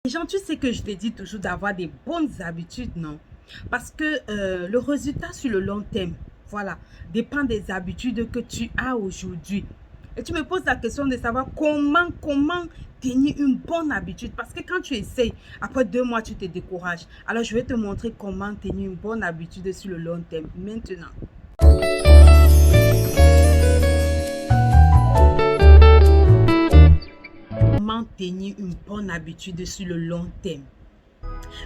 Les gens, tu sais que je te dis toujours d'avoir des bonnes habitudes, non? Parce que le résultat sur le long terme, voilà, dépend des habitudes que tu as aujourd'hui. Et tu me poses la question de savoir comment tenir une bonne habitude. Parce que quand tu essayes, après 2 mois, tu te décourages. Alors, je vais te montrer comment tenir une bonne habitude sur le long terme. Maintenant. Comment tenir une bonne habitude sur le long terme?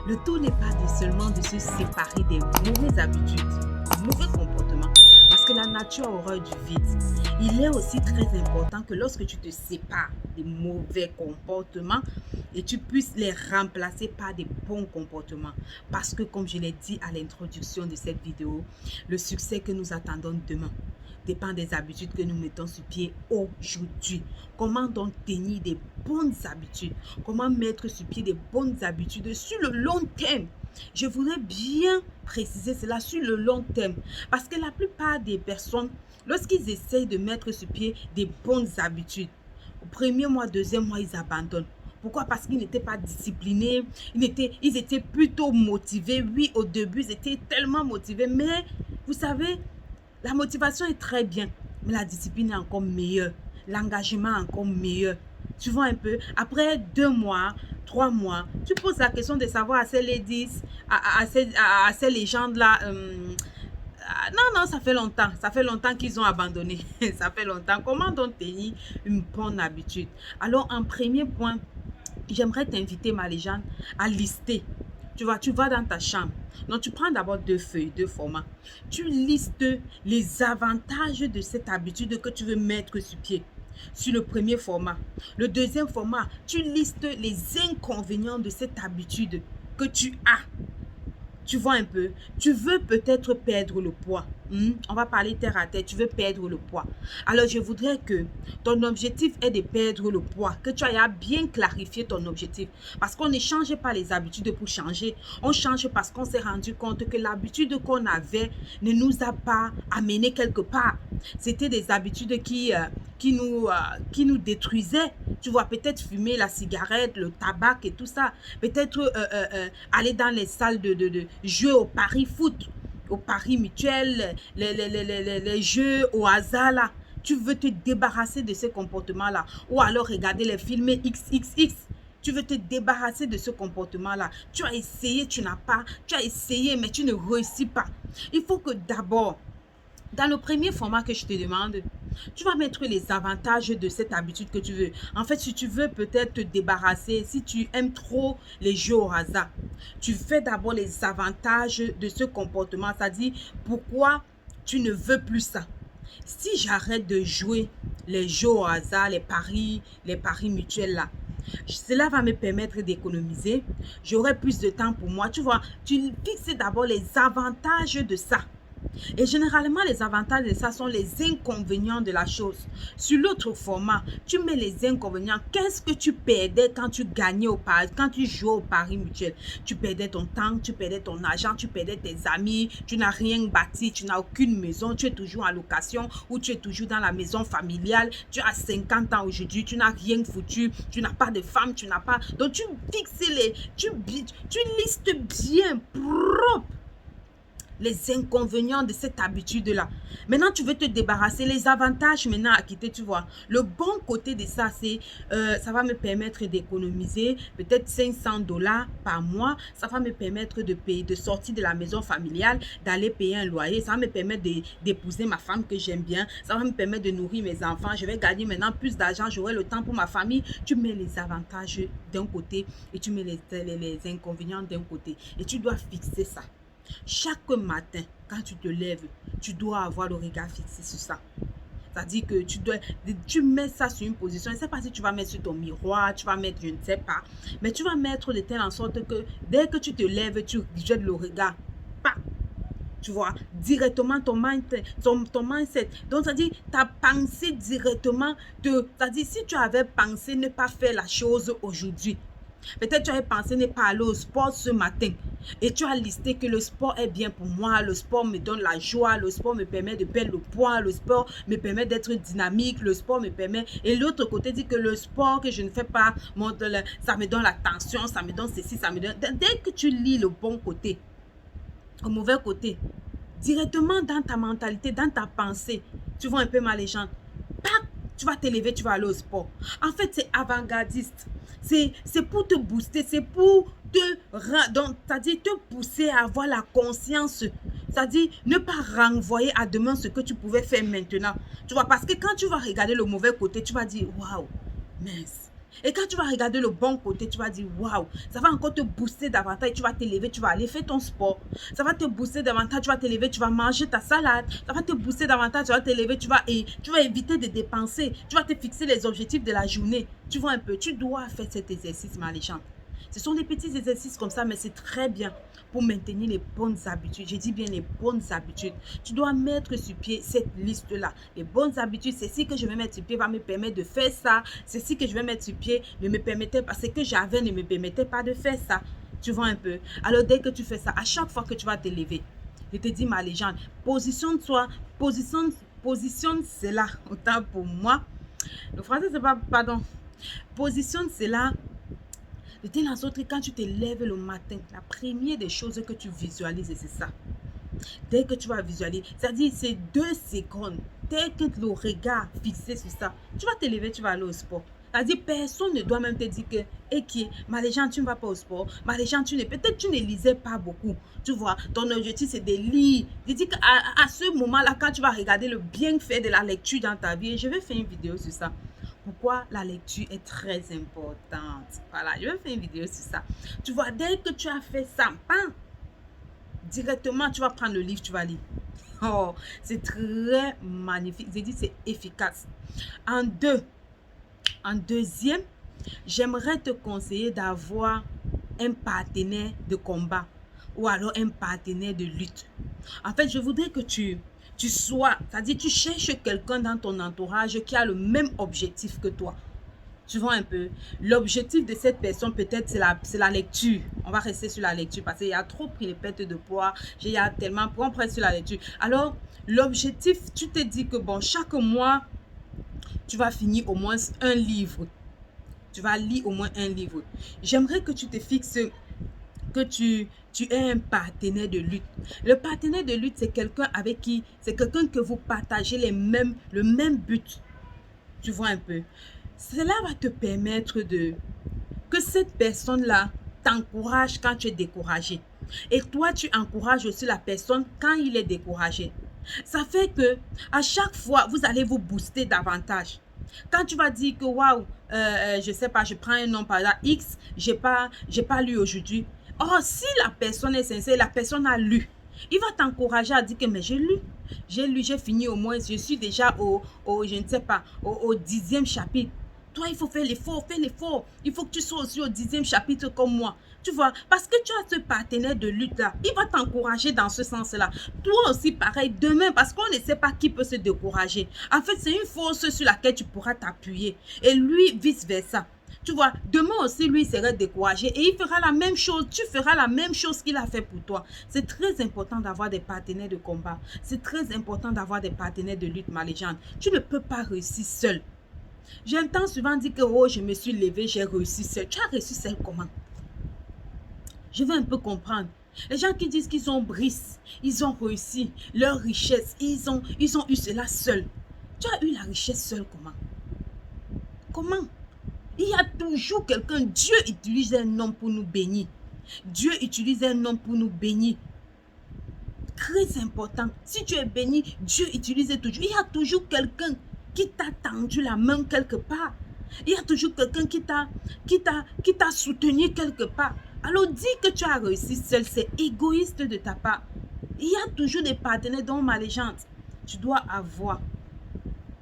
Le tout n'est pas seulement de se séparer des mauvaises habitudes, des mauvais comportements, parce que la nature a horreur du vide. Il est aussi très important que lorsque tu te sépares des mauvais comportements et tu puisses les remplacer par des bons comportements. Parce que comme je l'ai dit à l'introduction de cette vidéo, le succès que nous attendons demain dépend des habitudes que nous mettons sur pied aujourd'hui. Comment donc tenir des bonnes habitudes? Comment mettre sur pied des bonnes habitudes sur le long terme? Je voudrais bien préciser cela sur le long terme. Parce que la plupart des personnes, lorsqu'ils essayent de mettre sur pied des bonnes habitudes, au premier mois, deuxième mois, ils abandonnent. Pourquoi? Parce qu'ils n'étaient pas disciplinés, ils étaient plutôt motivés. Oui, au début, ils étaient tellement motivés, mais vous savez, la motivation est très bien, mais la discipline est encore meilleure. L'engagement est encore meilleur. Tu vois un peu, après 2 mois, 3 mois, tu poses la question de savoir à ces ladies, à ces légendes-là, non, ça fait longtemps. Ça fait longtemps qu'ils ont abandonné. Ça fait longtemps. Comment donc tenir une bonne habitude? Alors, en premier point, j'aimerais t'inviter, ma légende, à lister. Tu vois, tu vas dans ta chambre. Donc, tu prends d'abord 2 feuilles, 2 formats. Tu listes les avantages de cette habitude que tu veux mettre sur pied. Sur le premier format. Le deuxième format, tu listes les inconvénients de cette habitude que tu as. Tu vois un peu, tu veux peut-être perdre le poids. On va parler terre à terre, tu veux perdre le poids. Alors, je voudrais que ton objectif est de perdre le poids, que tu aies bien clarifié ton objectif. Parce qu'on ne change pas les habitudes pour changer. On change parce qu'on s'est rendu compte que l'habitude qu'on avait ne nous a pas amené quelque part. C'était des habitudes qui nous détruisaient. Tu vois, peut-être fumer la cigarette, le tabac et tout ça. Peut-être aller dans les salles de jeux au paris foot, au paris mutuel, les jeux au hasard là. Tu veux te débarrasser de ces comportements-là. Ou alors regarder les films XXX. Tu veux te débarrasser de ce comportement-là. Tu as essayé, tu n'as pas. Tu as essayé, mais tu ne réussis pas. Il faut que d'abord, dans le premier format que je te demande, tu vas mettre les avantages de cette habitude que tu veux. En fait, si tu veux peut-être te débarrasser, si tu aimes trop les jeux au hasard, tu fais d'abord les avantages de ce comportement, c'est-à-dire pourquoi tu ne veux plus ça. Si j'arrête de jouer les jeux au hasard, les paris mutuels là, cela va me permettre d'économiser. J'aurai plus de temps pour moi. Tu vois, tu fixes d'abord les avantages de ça. Et généralement, les avantages de ça sont les inconvénients de la chose. Sur l'autre format, tu mets les inconvénients. Qu'est-ce que tu perdais quand tu gagnais au pari, quand tu jouais au pari mutuel? Tu perdais ton temps, tu perdais ton argent, tu perdais tes amis, tu n'as rien bâti, tu n'as aucune maison, tu es toujours en location ou tu es toujours dans la maison familiale. Tu as 50 ans aujourd'hui, tu n'as rien foutu, tu n'as pas de femme, tu n'as pas... Donc, tu fixes tu listes bien, propre, les inconvénients de cette habitude-là. Maintenant, tu veux te débarrasser. Les avantages maintenant à quitter, tu vois. Le bon côté de ça, c'est ça va me permettre d'économiser peut-être 500 dollars par mois. Ça va me permettre de payer, de sortir de la maison familiale, d'aller payer un loyer. Ça va me permettre d'épouser ma femme que j'aime bien. Ça va me permettre de nourrir mes enfants. Je vais gagner maintenant plus d'argent. J'aurai le temps pour ma famille. Tu mets les avantages d'un côté et tu mets les inconvénients d'un côté. Et tu dois fixer ça. Chaque matin, quand tu te lèves, tu dois avoir le regard fixé sur ça. C'est-à-dire que tu mets ça sur une position. Je ne sais pas si tu vas mettre sur ton miroir, tu vas mettre, je ne sais pas. Mais tu vas mettre de telle en sorte que dès que tu te lèves, tu jettes le regard. Pas. Tu vois, directement ton mindset. Donc, c'est-à-dire, ta pensée directement, c'est-à-dire, si tu avais pensé ne pas faire la chose aujourd'hui, peut-être tu avais pensé ne pas aller au sport ce matin. Et tu as listé que le sport est bien pour moi, le sport me donne la joie, le sport me permet de perdre le poids, le sport me permet d'être dynamique, le sport me permet... Et l'autre côté dit que le sport que je ne fais pas, ça me donne la tension, ça me donne ceci, ça me donne... Dès que tu lis le bon côté, au mauvais côté, directement dans ta mentalité, dans ta pensée, tu vois un peu ma légende. Tu vas t'élever, tu vas aller au sport. En fait, c'est avant-gardiste. C'est pour te booster, c'est pour c'est-à-dire te pousser à avoir la conscience. C'est-à-dire ne pas renvoyer à demain ce que tu pouvais faire maintenant. Tu vois, parce que quand tu vas regarder le mauvais côté, tu vas dire, waouh, mince. Et quand tu vas regarder le bon côté, tu vas dire, waouh, ça va encore te booster davantage. Tu vas t'élever, tu vas aller faire ton sport. Ça va te booster davantage, tu vas t'élever, tu vas manger ta salade. Ça va te booster davantage, tu vas t'élever, tu vas éviter de dépenser. Tu vas te fixer les objectifs de la journée. Tu vois un peu, tu dois faire cet exercice, ma légende. Ce sont des petits exercices comme ça, mais c'est très bien pour maintenir les bonnes habitudes. Je dis bien les bonnes habitudes. Tu dois mettre sur pied cette liste-là. Les bonnes habitudes, c'est ce que je vais mettre sur pied va me permettre de faire ça. C'est ce que je vais mettre sur pied ne me permettait pas. Ce que j'avais ne me permettait pas de faire ça. Tu vois un peu. Alors, dès que tu fais ça, à chaque fois que tu vas te lever, je te dis, ma légende, positionne-toi, positionne cela. Autant pour moi. Le français, c'est pas, pardon. Positionne cela. De telle en sorte que quand tu te lèves le matin, la première des choses que tu visualises, c'est ça. Dès que tu vas visualiser, c'est-à-dire c'est 2 secondes, dès que le regard fixé sur ça, tu vas te lever, tu vas aller au sport. C'est-à-dire personne ne doit même te dire que, et qui, ma légende, tu ne vas pas au sport, ma légende, peut-être tu ne lisais pas beaucoup, tu vois, ton objectif c'est de lire. Je dis qu'à ce moment-là, quand tu vas regarder le bienfait de la lecture dans ta vie, et je vais faire une vidéo sur ça. Pourquoi la lecture est très importante. Voilà, je vais faire une vidéo sur ça. Tu vois, dès que tu as fait ça, bam, directement, tu vas prendre le livre, tu vas lire. Oh, c'est très magnifique. J'ai dit, c'est efficace. En deuxième, j'aimerais te conseiller d'avoir un partenaire de combat ou alors un partenaire de lutte. En fait, je voudrais que tu sois, c'est-à-dire tu cherches quelqu'un dans ton entourage qui a le même objectif que toi. Tu vois un peu, l'objectif de cette personne peut-être c'est la lecture. On va rester sur la lecture parce qu'il y a trop pris les pertes de poids. Il y a tellement, on prend sur la lecture. Alors, l'objectif, tu te dis que bon, chaque mois, tu vas finir au moins un livre. Tu vas lire au moins un livre. J'aimerais que tu te fixes que tu es un partenaire de lutte. Le partenaire de lutte, c'est quelqu'un avec qui, c'est quelqu'un que vous partagez le même but. Tu vois un peu. Cela va te permettre que cette personne-là t'encourage quand tu es découragé. Et toi, tu encourages aussi la personne quand il est découragé. Ça fait que à chaque fois, vous allez vous booster davantage. Quand tu vas dire que waouh, je sais pas, je prends un nom par là, X, j'ai pas lu aujourd'hui. Or, si la personne est sincère, la personne a lu, il va t'encourager à dire que mais j'ai lu, j'ai fini au moins, je suis déjà je ne sais pas, au 10e chapitre. Toi, il faut faire l'effort, fais l'effort. Il faut que tu sois aussi au 10e chapitre comme moi. Tu vois, parce que tu as ce partenaire de lutte là, il va t'encourager dans ce sens-là. Toi aussi, pareil, demain, parce qu'on ne sait pas qui peut se décourager. En fait, c'est une force sur laquelle tu pourras t'appuyer. Et lui, vice-versa. Tu vois, demain aussi, lui, il serait découragé et il fera la même chose. Tu feras la même chose qu'il a fait pour toi. C'est très important d'avoir des partenaires de combat. C'est très important d'avoir des partenaires de lutte, ma légende. Tu ne peux pas réussir seul. J'entends souvent dire que oh, je me suis levée, j'ai réussi seul. Tu as réussi seul comment? Je veux un peu comprendre. Les gens qui disent qu'ils ont brise, ils ont réussi leur richesse, ils ont eu cela seul. Tu as eu la richesse seul comment? Comment? Il y a toujours quelqu'un. Dieu utilise un homme pour nous bénir. Dieu utilise un homme pour nous bénir. Très important. Si tu es béni, Dieu utilise toujours. Il y a toujours quelqu'un qui t'a tendu la main quelque part. Il y a toujours quelqu'un qui t'a soutenu quelque part. Alors dis que tu as réussi seul, c'est égoïste de ta part. Il y a toujours des partenaires dans ma légende. Tu dois avoir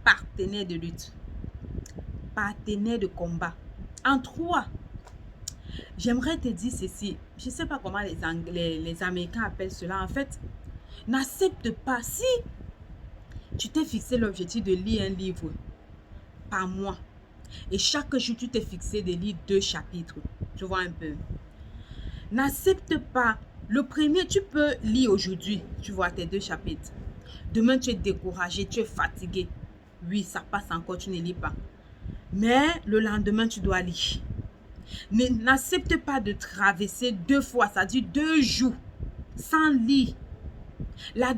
partenaire de lutte, partenaire de combat. En 3, j'aimerais te dire ceci. Je ne sais pas comment les Américains appellent cela. En fait, n'accepte pas. Si tu t'es fixé l'objectif de lire un livre par mois et chaque jour tu t'es fixé de lire 2 chapitres, tu vois un peu. N'accepte pas Le premier, tu peux lire aujourd'hui, tu vois tes 2 chapitres. Demain, tu es découragé, tu es fatigué. Oui, ça passe encore, tu ne lis pas. Mais le lendemain, tu dois lire. N'accepte pas de traverser 2 fois, ça dit 2 jours, sans lire. La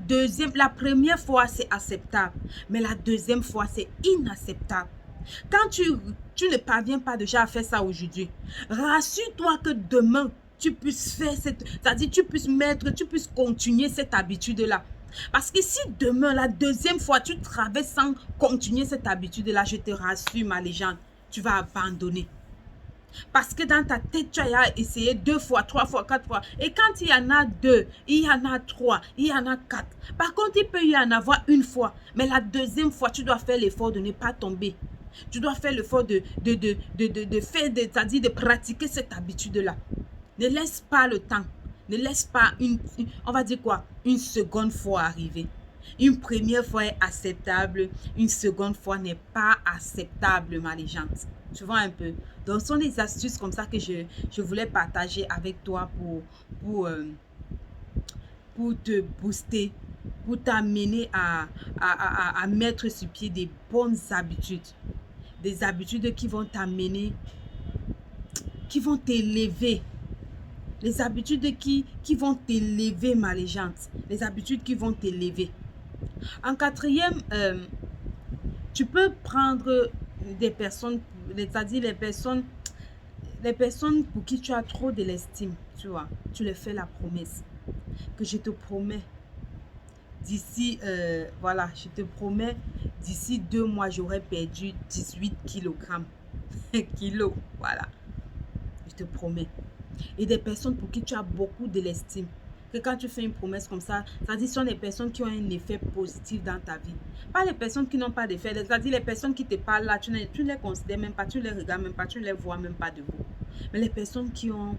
première fois, c'est acceptable. Mais la deuxième fois, c'est inacceptable. Quand tu ne parviens pas déjà à faire ça aujourd'hui, rassure-toi que demain, tu puisses faire c'est-à-dire tu puisses continuer cette habitude-là. Parce que si demain, la deuxième fois, tu traverses sans continuer cette habitude-là, je te rassure, ma légende, tu vas abandonner. Parce que dans ta tête, tu as essayé 2 fois, 3 fois, 4 fois. Et quand il y en a 2, il y en a 3, il y en a 4. Par contre, il peut y en avoir une fois. Mais la deuxième fois, tu dois faire l'effort de ne pas tomber. Tu dois faire l'effort de faire, c'est-à-dire de pratiquer cette habitude-là. Ne laisse pas le temps. Ne laisse pas on va dire quoi? Une seconde fois arriver. Une première fois est acceptable, une seconde fois n'est pas acceptable, ma légende. Tu vois un peu. Donc, ce sont des astuces comme ça que je voulais partager avec toi pour, pour te booster, pour t'amener à mettre sur pied des bonnes habitudes. Des habitudes qui vont t'amener, qui vont t'élever. Les habitudes qui vont t'élever, ma légende. Les habitudes qui vont t'élever. En quatrième, tu peux prendre des personnes, c'est-à-dire les personnes pour qui tu as trop de l'estime, tu vois. Tu leur fais la promesse que je te promets d'ici, voilà, je te promets d'ici 2 mois, j'aurai perdu 18 kilogrammes. Kilos, voilà. Je te promets. Et des personnes pour qui tu as beaucoup de l'estime. Que quand tu fais une promesse comme ça dit que ce sont des personnes qui ont un effet positif dans ta vie. Pas les personnes qui n'ont pas d'effet. C'est-à-dire les personnes qui te parlent là, tu ne les considères même pas, tu ne les regardes même pas, tu ne les vois même pas de vous. Mais les personnes qui ont,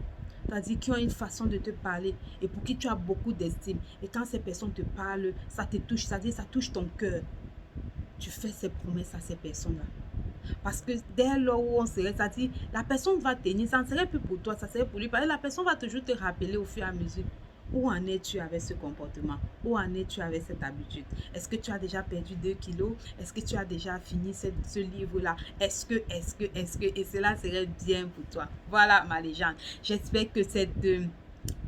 c'est-à-dire qui ont une façon de te parler et pour qui tu as beaucoup d'estime. Et quand ces personnes te parlent, ça te touche, c'est-à-dire ça touche ton cœur. Tu fais ces promesses à ces personnes-là. Parce que dès lors où on serait, c'est-à-dire la personne va tenir, ça ne serait plus pour toi, ça serait pour lui. Parce que la personne va toujours te rappeler au fur et à mesure. Où en es-tu avec ce comportement? Où en es-tu avec cette habitude? Est-ce que tu as déjà perdu 2 kilos? Est-ce que tu as déjà fini ce livre-là? Est-ce que, et cela serait bien pour toi. Voilà ma légende. J'espère que cette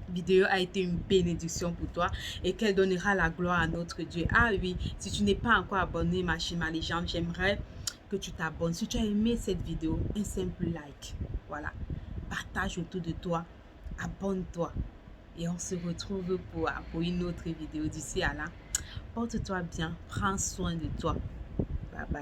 vidéo a été une bénédiction pour toi et qu'elle donnera la gloire à notre Dieu. Ah oui, si tu n'es pas encore abonné, ma légende, j'aimerais que tu t'abonnes. Si tu as aimé cette vidéo, un simple like. Voilà. Partage autour de toi. Abonne-toi. Et on se retrouve pour une autre vidéo. D'ici à là, porte-toi bien. Prends soin de toi. Bye bye.